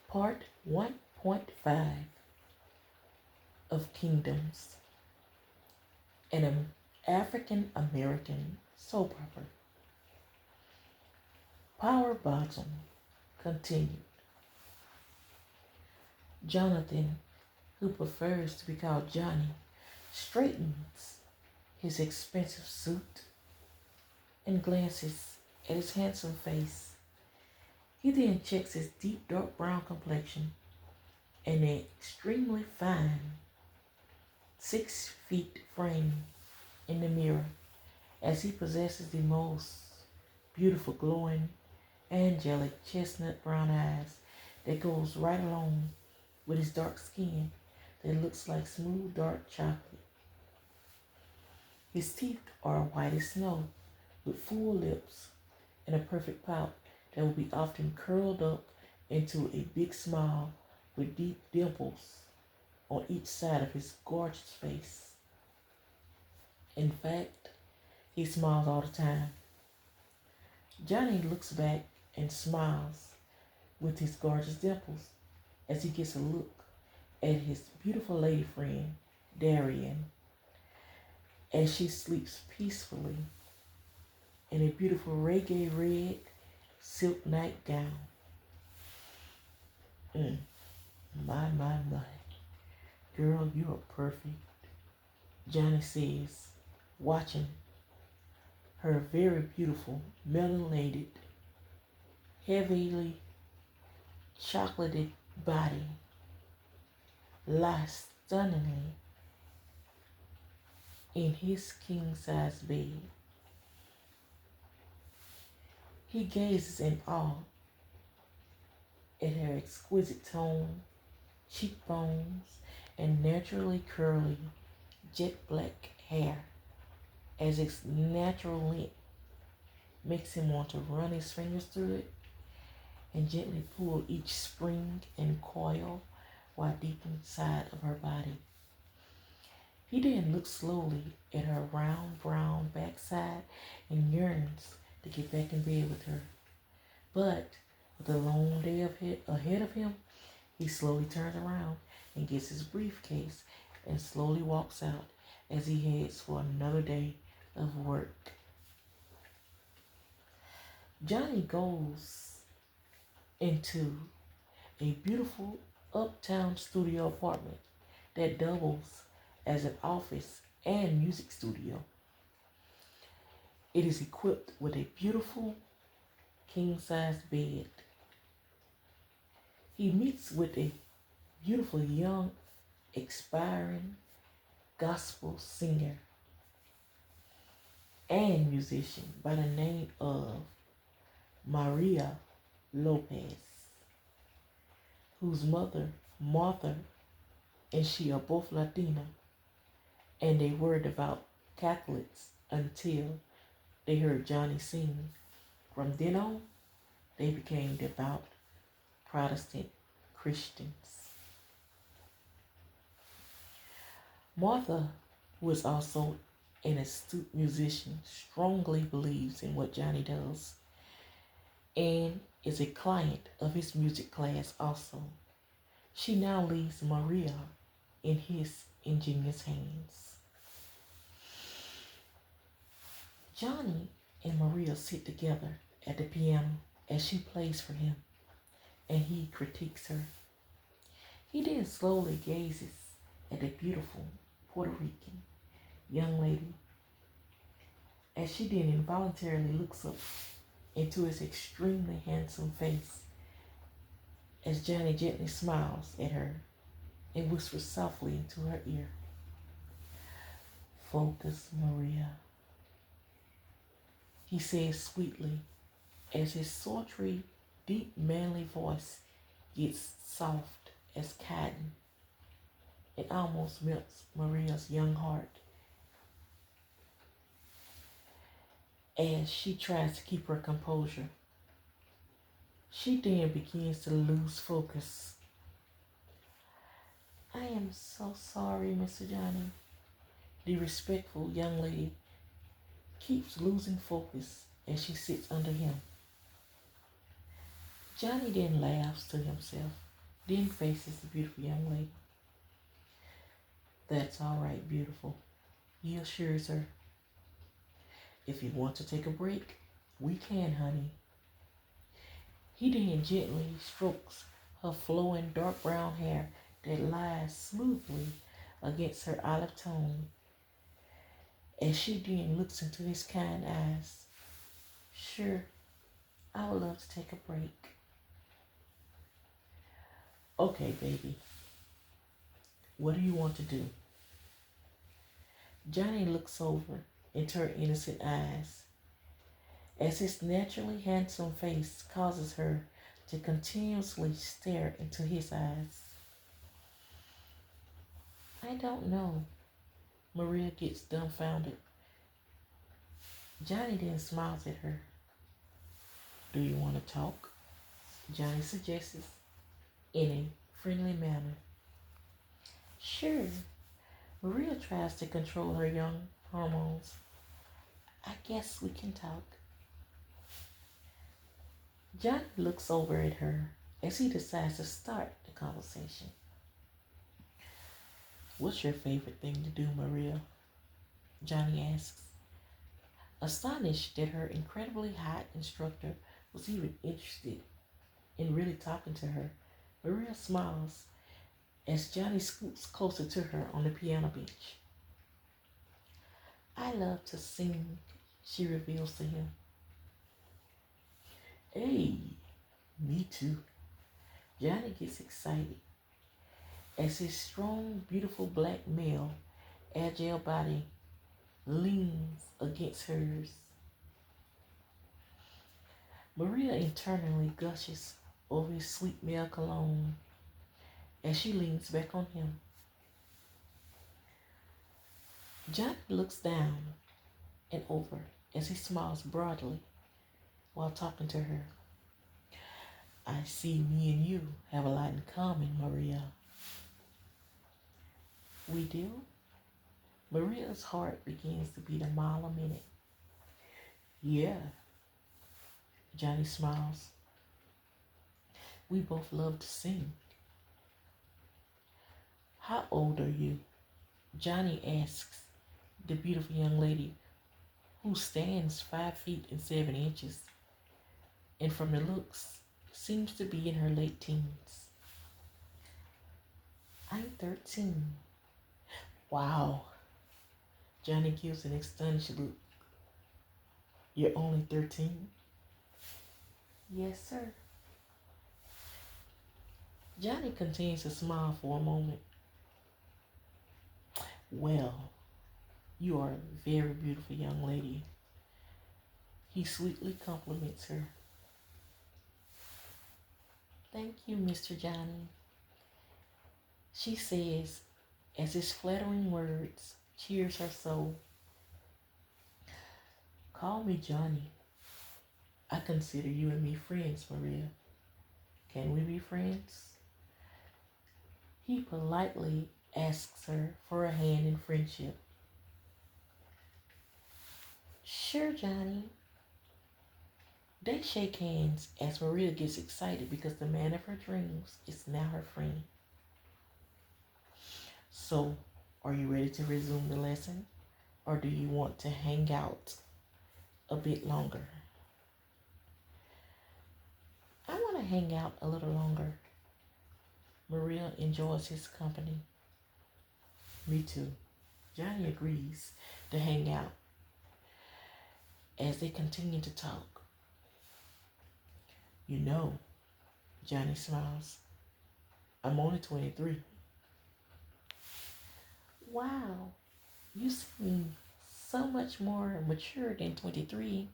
Part 1.5 of Kingdoms, an African American soap opera. Power Bottom continued. Jonathan, who prefers to be called Johnny, straightens his expensive suit and glances at his handsome face. He then checks his deep dark brown complexion and an extremely fine 6 feet frame in the mirror as he possesses the most beautiful glowing angelic chestnut brown eyes that goes right along with his dark skin that looks like smooth dark chocolate. His teeth are white as snow with full lips and a perfect pout that will be often curled up into a big smile with deep dimples on each side of his gorgeous face. In fact, he smiles all the time. Johnny looks back and smiles with his gorgeous dimples as he gets a look at his beautiful lady friend, Darian, as she sleeps peacefully in a beautiful reggae red silk nightgown. My. Girl, you are perfect, Johnny says, watching her very beautiful, melanated, heavily chocolated body lie stunningly in his king-size bed. He gazes in awe at her exquisite tone, cheekbones, and naturally curly, jet black hair as its natural length makes him want to run his fingers through it and gently pull each spring and coil while deep inside of her body. He then looks slowly at her round brown backside and yearns to get back in bed with her. But with a long day ahead of him, he slowly turns around and gets his briefcase and slowly walks out as he heads for another day of work. Johnny goes into a beautiful uptown studio apartment that doubles as an office and music studio. It is equipped with a beautiful king-size bed. He meets with a beautiful young aspiring gospel singer and musician by the name of Maria Lopez, whose mother, Martha, and she are both Latina, and they were devout Catholics until they heard Johnny sing. From then on, they became devout Protestant Christians. Martha, who is also an astute musician, strongly believes in what Johnny does and is a client of his music class also. She now leaves Maria in his ingenious hands. Johnny and Maria sit together at the piano as she plays for him, and he critiques her. He then slowly gazes at the beautiful Puerto Rican young lady as she then involuntarily looks up into his extremely handsome face as Johnny gently smiles at her and whispers softly into her ear, "Focus, Maria," he says sweetly as his sultry, deep, manly voice gets soft as cotton. It almost melts Maria's young heart as she tries to keep her composure. She then begins to lose focus. "I am so sorry, Mr. Johnny." The respectful young lady keeps losing focus as she sits under him. Johnny then laughs to himself then faces the beautiful young lady. That's all right, beautiful, he assures her. If you want to take a break, we can, honey. He then gently strokes her flowing dark brown hair that lies smoothly against her olive tone as she then looks into his kind eyes. Sure, I would love to take a break. Okay, baby, what do you want to do? Johnny looks over into her innocent eyes as his naturally handsome face causes her to continuously stare into his eyes. I don't know. Maria gets dumbfounded. Johnny then smiles at her. Do you want to talk? Johnny suggests in a friendly manner. Sure. Maria tries to control her young hormones. I guess we can talk. Johnny looks over at her as he decides to start the conversation. What's your favorite thing to do, Maria? Johnny asks, astonished that her incredibly hot instructor was even interested in really talking to her. Maria smiles as Johnny scoots closer to her on the piano bench. I love to sing, she reveals to him. Hey, me too. Johnny gets excited as his strong, beautiful black male, agile body leans against hers. Maria internally gushes over his sweet male cologne as she leans back on him. Johnny looks down and over as he smiles broadly while talking to her. I see me and you have a lot in common, Maria. We do? Maria's heart begins to beat a mile a minute. Yeah, Johnny smiles. We both love to sing. How old are you? Johnny asks the beautiful young lady who stands 5 feet and 7 inches and from the looks seems to be in her late teens. I'm 13. Wow. Johnny gives an astonished look. You're only 13? Yes, sir. Johnny continues to smile for a moment. Well, you are a very beautiful young lady. He sweetly compliments her. Thank you, Mr. Johnny, she says as his flattering words cheers her soul. Call me Johnny. I consider you and me friends, Maria. Can we be friends? He politely asks her for a hand in friendship. Sure, Johnny. They shake hands as Maria gets excited because the man of her dreams is now her friend. So, are you ready to resume the lesson? Or do you want to hang out a bit longer? I want to hang out a little longer. Maria enjoys his company. Me too. Johnny agrees to hang out as they continue to talk. You know, Johnny smiles. I'm only 23. Wow, you seem so much more mature than 23.